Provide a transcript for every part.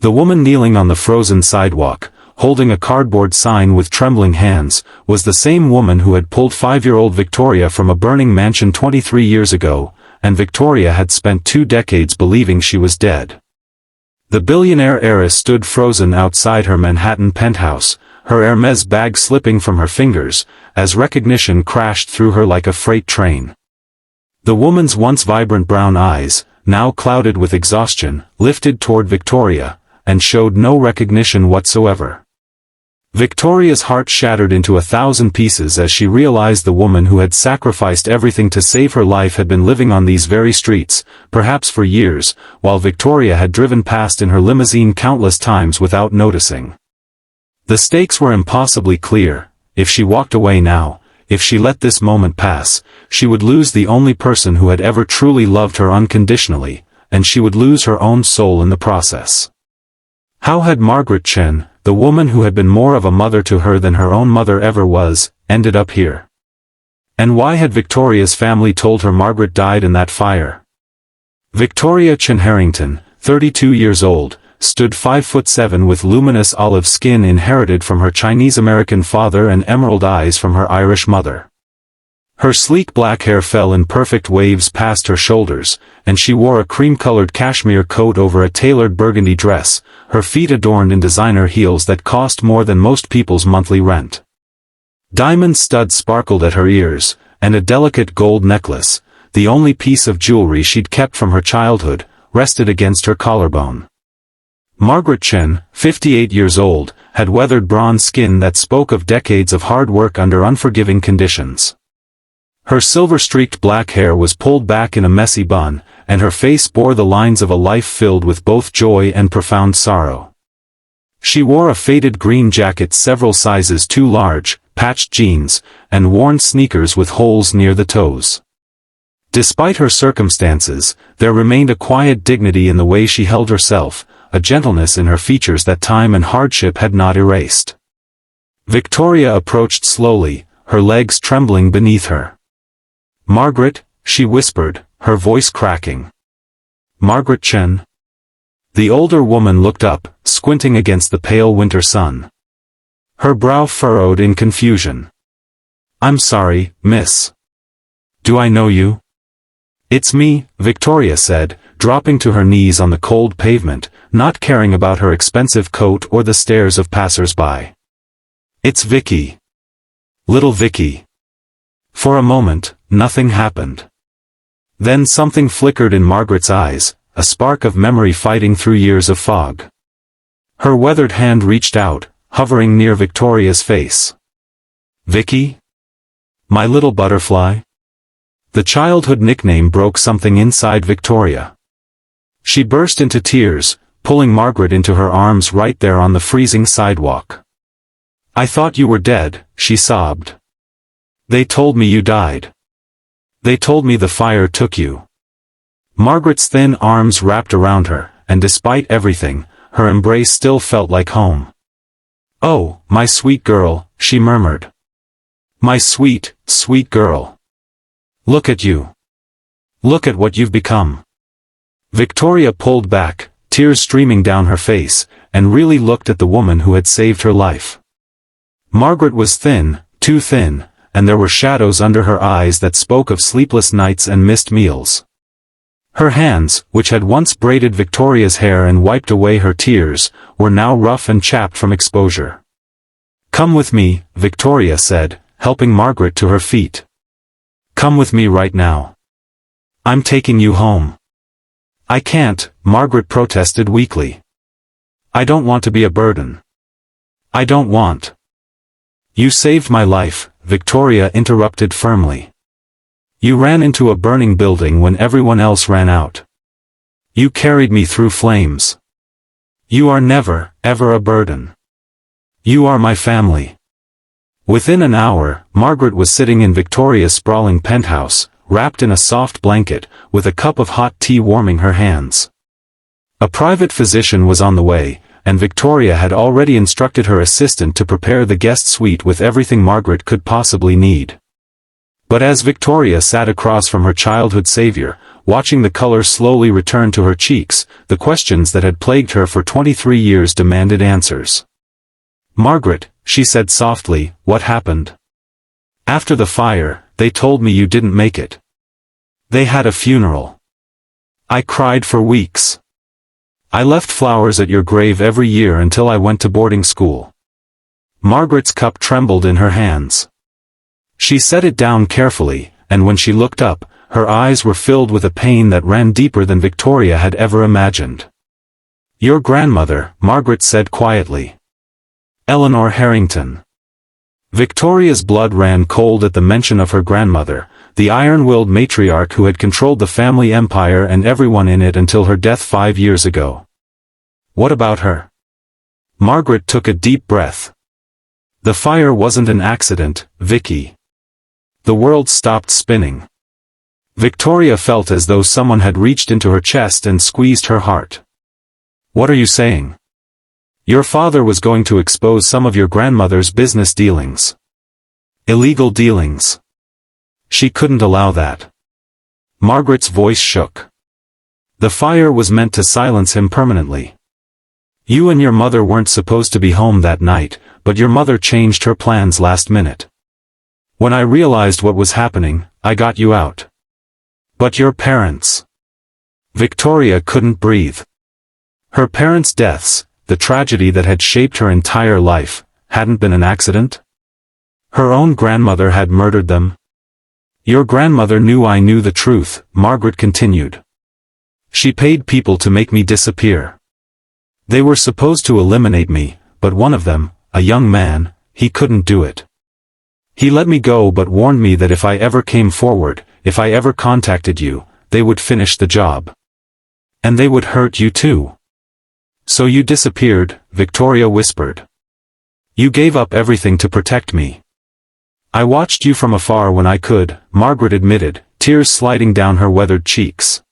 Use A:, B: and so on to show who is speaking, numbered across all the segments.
A: The woman kneeling on the frozen sidewalk, holding a cardboard sign with trembling hands, was the same woman who had pulled 5-year-old Victoria from a burning mansion 23 years ago, and Victoria had spent 2 decades believing she was dead. The billionaire heiress stood frozen outside her Manhattan penthouse, her Hermes bag slipping from her fingers, as recognition crashed through her like a freight train. The woman's once vibrant brown eyes, now clouded with exhaustion, lifted toward Victoria, and showed no recognition whatsoever. Victoria's heart shattered into 1,000 pieces as she realized the woman who had sacrificed everything to save her life had been living on these very streets, perhaps for years, while Victoria had driven past in her limousine countless times without noticing. The stakes were impossibly clear. If she walked away now, if she let this moment pass, she would lose the only person who had ever truly loved her unconditionally, and she would lose her own soul in the process. How had Margaret Chen, the woman who had been more of a mother to her than her own mother ever was, ended up here? And why had Victoria's family told her Margaret died in that fire? Victoria Chen Harrington, 32 years old, stood 5'7" with luminous olive skin inherited from her Chinese-American father and emerald eyes from her Irish mother. Her sleek black hair fell in perfect waves past her shoulders, and she wore a cream-colored cashmere coat over a tailored burgundy dress, her feet adorned in designer heels that cost more than most people's monthly rent. Diamond studs sparkled at her ears, and a delicate gold necklace, the only piece of jewelry she'd kept from her childhood, rested against her collarbone. Margaret Chen, 58 years old, had weathered bronze skin that spoke of decades of hard work under unforgiving conditions. Her silver-streaked black hair was pulled back in a messy bun, and her face bore the lines of a life filled with both joy and profound sorrow. She wore a faded green jacket several sizes too large, patched jeans, and worn sneakers with holes near the toes. Despite her circumstances, there remained a quiet dignity in the way she held herself, a gentleness in her features that time and hardship had not erased. Victoria approached slowly, her legs trembling beneath her. "Margaret," she whispered, her voice cracking. "Margaret Chen?" The older woman looked up, squinting against the pale winter sun. Her brow furrowed in confusion. "I'm sorry, miss. Do I know you?" "It's me," Victoria said, dropping to her knees on the cold pavement, not caring about her expensive coat or the stares of passers-by. "It's Vicky. Little Vicky." For a moment, nothing happened. Then something flickered in Margaret's eyes, a spark of memory fighting through years of fog. Her weathered hand reached out, hovering near Victoria's face. "Vicky? My little butterfly?" The childhood nickname broke something inside Victoria. She burst into tears, pulling Margaret into her arms right there on the freezing sidewalk. "I thought you were dead," she sobbed. "They told me you died. They told me the fire took you." Margaret's thin arms wrapped around her, and despite everything, her embrace still felt like home. "Oh, my sweet girl," she murmured. "My sweet, sweet girl. Look at you. Look at what you've become." Victoria pulled back, tears streaming down her face, and really looked at the woman who had saved her life. Margaret was thin, too thin, and there were shadows under her eyes that spoke of sleepless nights and missed meals. Her hands, which had once braided Victoria's hair and wiped away her tears, were now rough and chapped from exposure. "Come with me," Victoria said, helping Margaret to her feet. "Come with me right now. I'm taking you home." "I can't," Margaret protested weakly. "I don't want to be a burden. I don't want." "You saved my life," Victoria interrupted firmly. "You ran into a burning building when everyone else ran out. You carried me through flames. You are never, ever a burden. You are my family." Within an hour, Margaret was sitting in Victoria's sprawling penthouse, wrapped in a soft blanket, with a cup of hot tea warming her hands. A private physician was on the way, and Victoria had already instructed her assistant to prepare the guest suite with everything Margaret could possibly need. But as Victoria sat across from her childhood savior, watching the color slowly return to her cheeks. The questions that had plagued her for 23 years demanded answers. "Margaret," she said softly, "what happened? After the fire, they told me you didn't make it. They had a funeral. I cried for weeks. I left flowers at your grave every year until I went to boarding school." Margaret's cup trembled in her hands. She set it down carefully, and when she looked up, her eyes were filled with a pain that ran deeper than Victoria had ever imagined. "Your grandmother," Margaret said quietly. "Eleanor Harrington." Victoria's blood ran cold at the mention of her grandmother, the iron-willed matriarch who had controlled the family empire and everyone in it until her death 5 years ago. "What about her?" Margaret took a deep breath. "The fire wasn't an accident, Vicky." The world stopped spinning. Victoria felt as though someone had reached into her chest and squeezed her heart. "What are you saying? Your father was going to expose some of your grandmother's business dealings. Illegal dealings. She couldn't allow that." Margaret's voice shook. "The fire was meant to silence him permanently. You and your mother weren't supposed to be home that night, but your mother changed her plans last minute. When I realized what was happening, I got you out. But your parents..." Victoria couldn't breathe. Her parents' deaths, the tragedy that had shaped her entire life, hadn't been an accident? Her own grandmother had murdered them? "Your grandmother knew I knew the truth," Margaret continued. "She paid people to make me disappear. They were supposed to eliminate me, but one of them, a young man, he couldn't do it. He let me go but warned me that if I ever came forward, if I ever contacted you, they would finish the job. And they would hurt you too. So you disappeared," Victoria whispered. "You gave up everything to protect me." "I watched you from afar when I could," Margaret admitted, tears sliding down her weathered cheeks.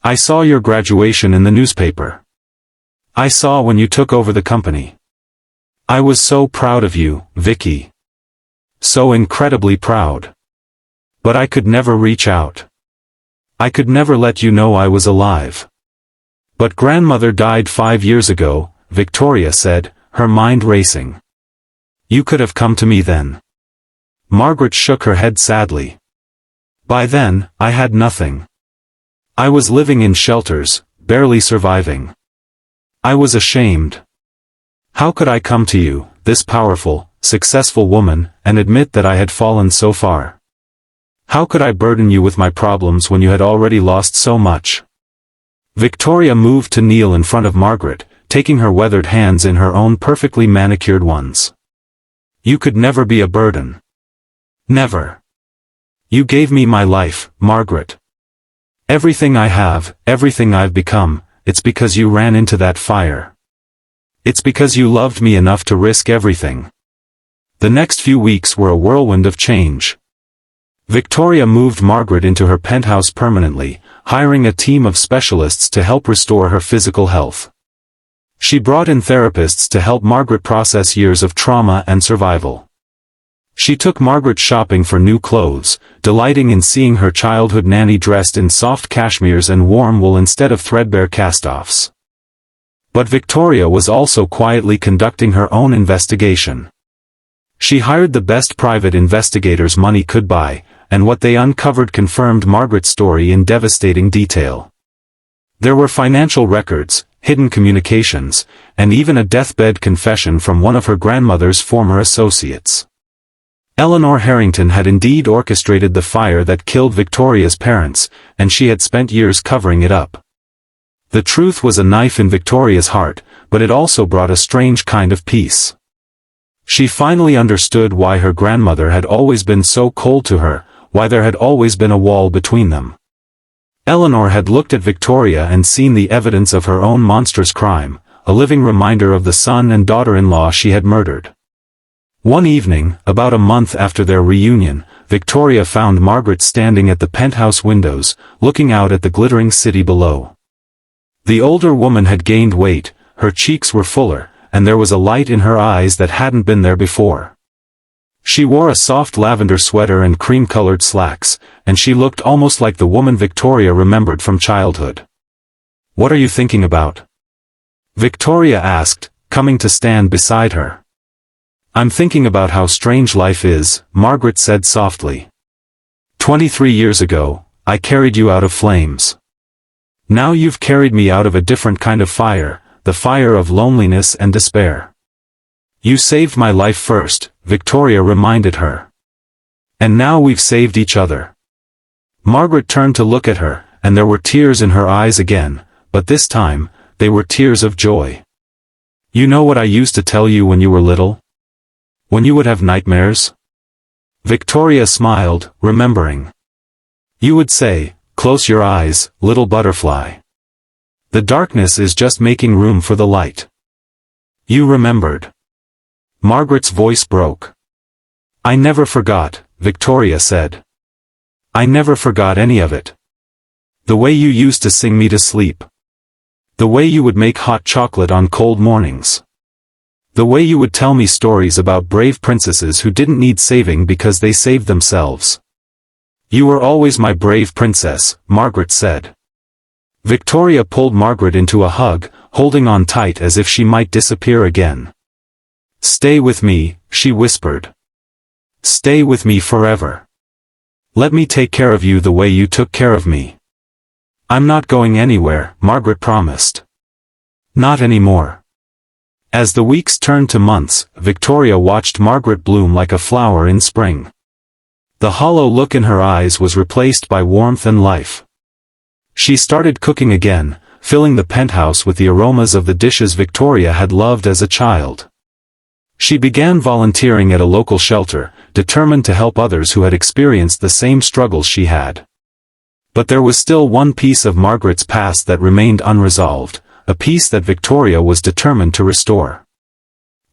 A: "I saw your graduation in the newspaper. I saw when you took over the company. I was so proud of you, Vicky. So incredibly proud. But I could never reach out. I could never let you know I was alive." "But grandmother died 5 years ago," Victoria said, her mind racing. "You could have come to me then." Margaret shook her head sadly. "By then, I had nothing. I was living in shelters, barely surviving. I was ashamed. How could I come to you, this powerful, successful woman, and admit that I had fallen so far? How could I burden you with my problems when you had already lost so much?" Victoria moved to kneel in front of Margaret, taking her weathered hands in her own perfectly manicured ones. "You could never be a burden. Never. You gave me my life, Margaret. Everything I have, everything I've become, it's because you ran into that fire. It's because you loved me enough to risk everything." The next few weeks were a whirlwind of change. Victoria moved Margaret into her penthouse permanently, hiring a team of specialists to help restore her physical health. She brought in therapists to help Margaret process years of trauma and survival. She took Margaret shopping for new clothes, delighting in seeing her childhood nanny dressed in soft cashmeres and warm wool instead of threadbare cast-offs. But Victoria was also quietly conducting her own investigation. She hired the best private investigators money could buy, and what they uncovered confirmed Margaret's story in devastating detail. There were financial records, hidden communications, and even a deathbed confession from one of her grandmother's former associates. Eleanor Harrington had indeed orchestrated the fire that killed Victoria's parents, and she had spent years covering it up. The truth was a knife in Victoria's heart, but it also brought a strange kind of peace. She finally understood why her grandmother had always been so cold to her, why there had always been a wall between them. Eleanor had looked at Victoria and seen the evidence of her own monstrous crime, a living reminder of the son and daughter-in-law she had murdered. One evening, about a month after their reunion, Victoria found Margaret standing at the penthouse windows, looking out at the glittering city below. The older woman had gained weight, her cheeks were fuller, and there was a light in her eyes that hadn't been there before. She wore a soft lavender sweater and cream-colored slacks, and she looked almost like the woman Victoria remembered from childhood. "What are you thinking about?" Victoria asked, coming to stand beside her. "I'm thinking about how strange life is," Margaret said softly. 23 years ago, I carried you out of flames. Now you've carried me out of a different kind of fire, the fire of loneliness and despair. You saved my life first, Victoria reminded her. And now we've saved each other. Margaret turned to look at her, and there were tears in her eyes again, but this time, they were tears of joy. "You know what I used to tell you when you were little? When you would have nightmares?" Victoria smiled, remembering. "You would say, 'Close your eyes, little butterfly. The darkness is just making room for the light.'" You remembered. Margaret's voice broke. "I never forgot," Victoria said. "I never forgot any of it. The way you used to sing me to sleep. The way you would make hot chocolate on cold mornings. The way you would tell me stories about brave princesses who didn't need saving because they saved themselves. You were always my brave princess," Margaret said. Victoria pulled Margaret into a hug, holding on tight as if she might disappear again. "Stay with me," she whispered. "Stay with me forever. Let me take care of you the way you took care of me." "I'm not going anywhere," Margaret promised. "Not anymore." As the weeks turned to months, Victoria watched Margaret bloom like a flower in spring. The hollow look in her eyes was replaced by warmth and life. She started cooking again, filling the penthouse with the aromas of the dishes Victoria had loved as a child. She began volunteering at a local shelter, determined to help others who had experienced the same struggles she had. But there was still one piece of Margaret's past that remained unresolved, a piece that Victoria was determined to restore.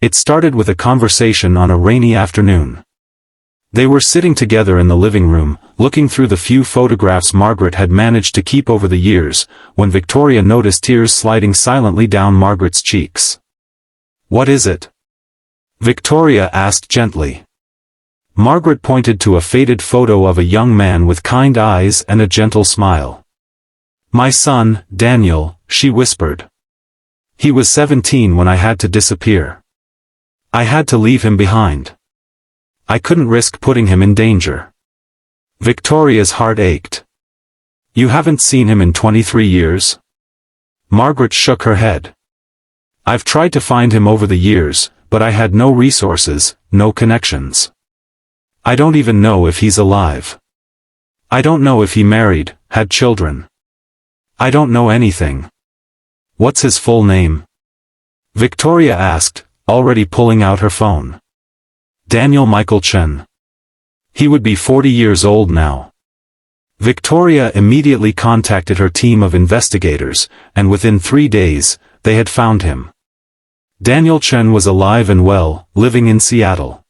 A: It started with a conversation on a rainy afternoon. They were sitting together in the living room, looking through the few photographs Margaret had managed to keep over the years, when Victoria noticed tears sliding silently down Margaret's cheeks. "What is it?" Victoria asked gently. Margaret pointed to a faded photo of a young man with kind eyes and a gentle smile. "My son, Daniel," she whispered. "He was 17 when I had to disappear. I had to leave him behind. I couldn't risk putting him in danger." Victoria's heart ached. "You haven't seen him in 23 years?" Margaret shook her head. "I've tried to find him over the years, but I had no resources, no connections. I don't even know if he's alive. I don't know if he married, had children. I don't know anything. What's his full name?" Victoria asked, already pulling out her phone. "Daniel Michael Chen. He would be 40 years old now." Victoria immediately contacted her team of investigators, and within 3 days, they had found him. Daniel Chen was alive and well, living in Seattle.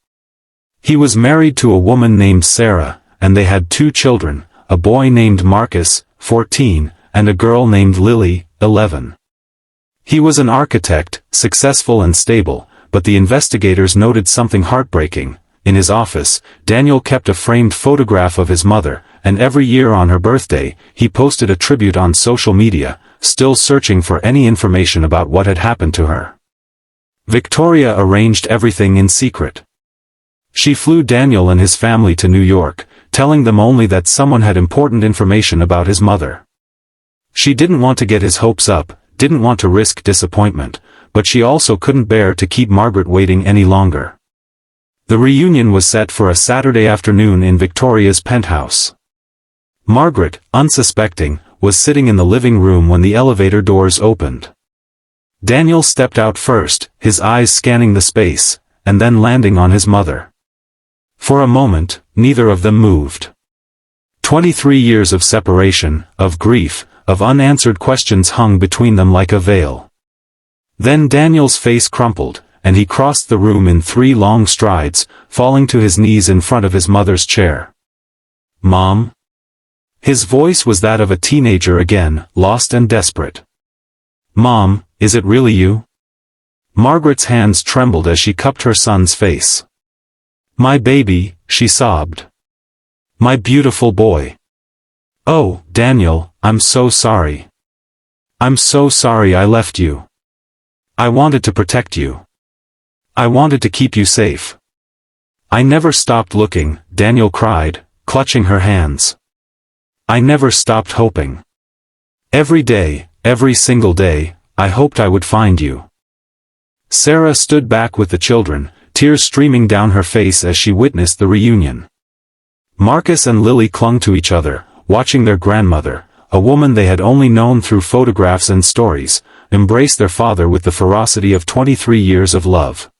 A: He was married to a woman named Sarah, and they had 2 children, a boy named Marcus, 14, and a girl named Lily, 11. He was an architect, successful and stable, but the investigators noted something heartbreaking. In his office, Daniel kept a framed photograph of his mother, and every year on her birthday, he posted a tribute on social media, still searching for any information about what had happened to her. Victoria arranged everything in secret. She flew Daniel and his family to New York, telling them only that someone had important information about his mother. She didn't want to get his hopes up, didn't want to risk disappointment, but she also couldn't bear to keep Margaret waiting any longer. The reunion was set for a Saturday afternoon in Victoria's penthouse. Margaret, unsuspecting, was sitting in the living room when the elevator doors opened. Daniel stepped out first, his eyes scanning the space, and then landing on his mother. For a moment, neither of them moved. 23 years of separation, of grief, of unanswered questions hung between them like a veil. Then Daniel's face crumpled, and he crossed the room in 3 long strides, falling to his knees in front of his mother's chair. "Mom?" His voice was that of a teenager again, lost and desperate. "Mom, is it really you?" Margaret's hands trembled as she cupped her son's face. My baby, she sobbed. My beautiful boy. Oh, Daniel, I'm so sorry. I'm so sorry I left you. I wanted to protect you. I wanted to keep you safe. I never stopped looking, Daniel cried, clutching her hands. I never stopped hoping. Every day, every single day, I hoped I would find you. Sarah stood back with the children, tears streaming down her face as she witnessed the reunion. Marcus and Lily clung to each other, watching their grandmother, a woman they had only known through photographs and stories, embrace their father with the ferocity of 23 years of love.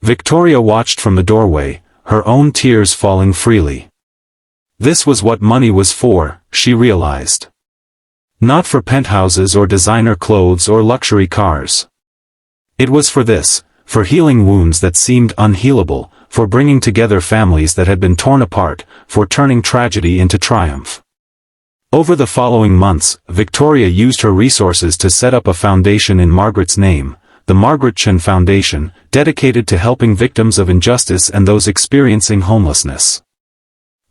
A: Victoria watched from the doorway, her own tears falling freely. This was what money was for, she realized. Not for penthouses or designer clothes or luxury cars. It was for this, for healing wounds that seemed unhealable, for bringing together families that had been torn apart, for turning tragedy into triumph. Over the following months, Victoria used her resources to set up a foundation in Margaret's name, the Margaret Foundation, dedicated to helping victims of injustice and those experiencing homelessness.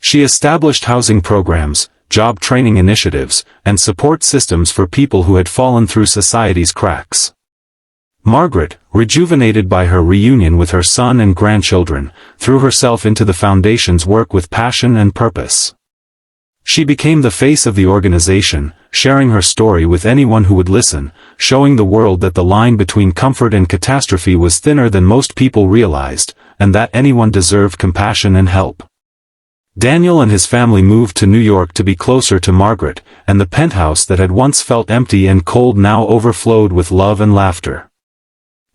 A: She established housing programs, job training initiatives, and support systems for people who had fallen through society's cracks. Margaret, rejuvenated by her reunion with her son and grandchildren, threw herself into the foundation's work with passion and purpose. She became the face of the organization, sharing her story with anyone who would listen, showing the world that the line between comfort and catastrophe was thinner than most people realized, and that anyone deserved compassion and help. Daniel and his family moved to New York to be closer to Margaret, and the penthouse that had once felt empty and cold now overflowed with love and laughter.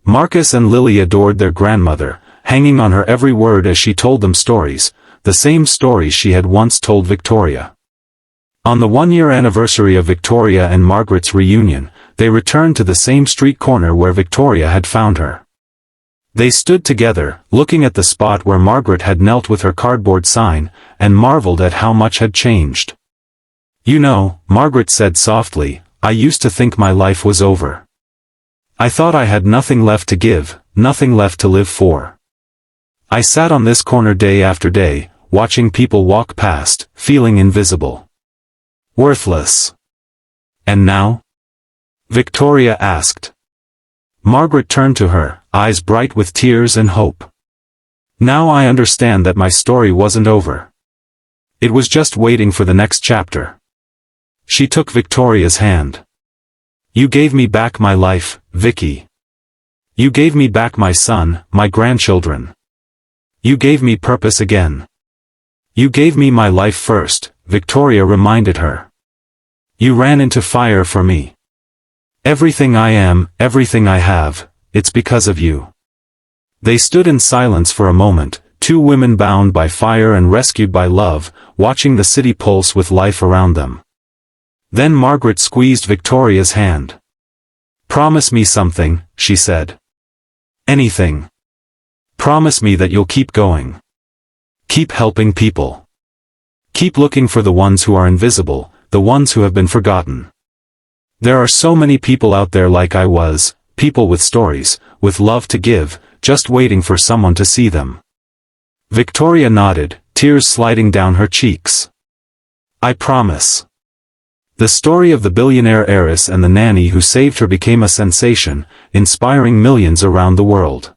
A: Marcus and Lily adored their grandmother, hanging on her every word as she told them stories, the same stories she had once told Victoria. On the one-year anniversary of Victoria and Margaret's reunion, they returned to the same street corner where Victoria had found her. They stood together, looking at the spot where Margaret had knelt with her cardboard sign, and marveled at how much had changed. You know, Margaret said softly, I used to think my life was over. I thought I had nothing left to give, nothing left to live for. I sat on this corner day after day, watching people walk past, feeling invisible. Worthless. And now? Victoria asked. Margaret turned to her, eyes bright with tears and hope. Now I understand that my story wasn't over. It was just waiting for the next chapter. She took Victoria's hand. You gave me back my life, Vicky. You gave me back my son, my grandchildren. You gave me purpose again. You gave me my life first, Victoria reminded her. You ran into fire for me. Everything I am, everything I have, it's because of you. They stood in silence for a moment, two women bound by fire and rescued by love, watching the city pulse with life around them. Then Margaret squeezed Victoria's hand. Promise me something, she said. Anything. Promise me that you'll keep going. Keep helping people. Keep looking for the ones who are invisible, the ones who have been forgotten. There are so many people out there like I was, people with stories, with love to give, just waiting for someone to see them. Victoria nodded, tears sliding down her cheeks. I promise. The story of the billionaire heiress and the nanny who saved her became a sensation, inspiring millions around the world.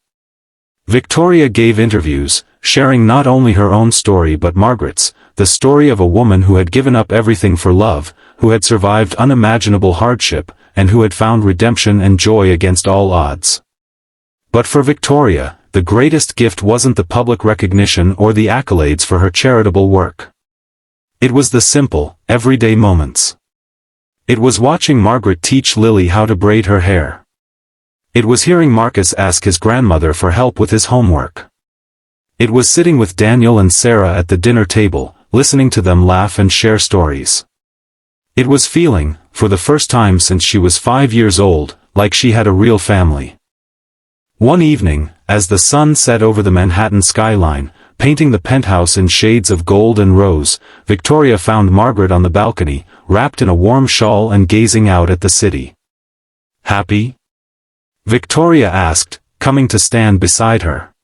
A: Victoria gave interviews, sharing not only her own story but Margaret's, the story of a woman who had given up everything for love, who had survived unimaginable hardship, and who had found redemption and joy against all odds. But for Victoria, the greatest gift wasn't the public recognition or the accolades for her charitable work. It was the simple, everyday moments. It was watching Margaret teach Lily how to braid her hair. It was hearing Marcus ask his grandmother for help with his homework. It was sitting with Daniel and Sarah at the dinner table, listening to them laugh and share stories. It was feeling, for the first time since she was 5 years old, like she had a real family. One evening, as the sun set over the Manhattan skyline, painting the penthouse in shades of gold and rose, Victoria found Margaret on the balcony, wrapped in a warm shawl and gazing out at the city. Happy? Victoria asked, coming to stand beside her.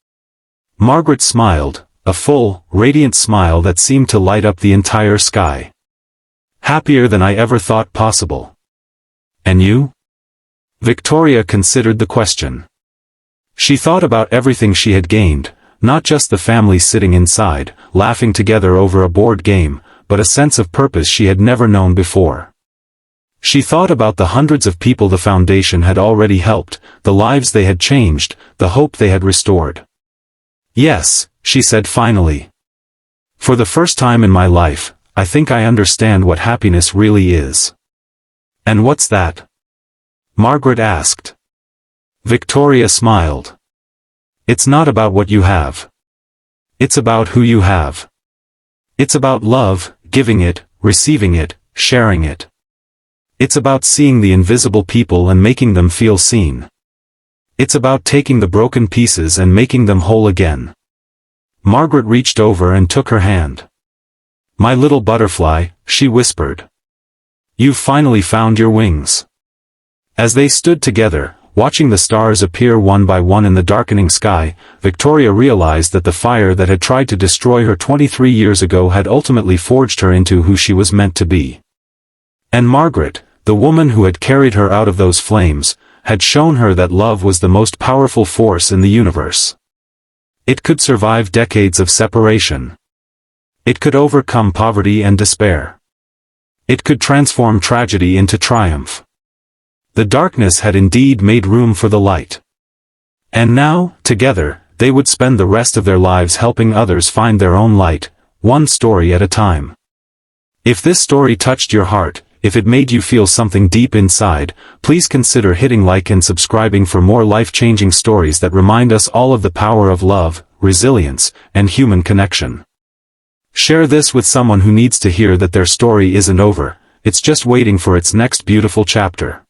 A: Margaret smiled, a full, radiant smile that seemed to light up the entire sky. Happier than I ever thought possible. And you? Victoria considered the question. She thought about everything she had gained, not just the family sitting inside, laughing together over a board game, but a sense of purpose she had never known before. She thought about the hundreds of people the foundation had already helped, the lives they had changed, the hope they had restored. Yes, she said finally. For the first time in my life, I think I understand what happiness really is. And what's that? Margaret asked. Victoria smiled. It's not about what you have. It's about who you have. It's about love, giving it, receiving it, sharing it. It's about seeing the invisible people and making them feel seen. It's about taking the broken pieces and making them whole again. Margaret reached over and took her hand. My little butterfly, she whispered. You've finally found your wings. As they stood together, watching the stars appear one by one in the darkening sky, Victoria realized that the fire that had tried to destroy her 23 years ago had ultimately forged her into who she was meant to be. And Margaret, the woman who had carried her out of those flames, had shown her that love was the most powerful force in the universe. It could survive decades of separation. It could overcome poverty and despair. It could transform tragedy into triumph. The darkness had indeed made room for the light. And now, together, they would spend the rest of their lives helping others find their own light, one story at a time. If this story touched your heart, if it made you feel something deep inside, please consider hitting like and subscribing for more life-changing stories that remind us all of the power of love, resilience, and human connection. Share this with someone who needs to hear that their story isn't over, it's just waiting for its next beautiful chapter.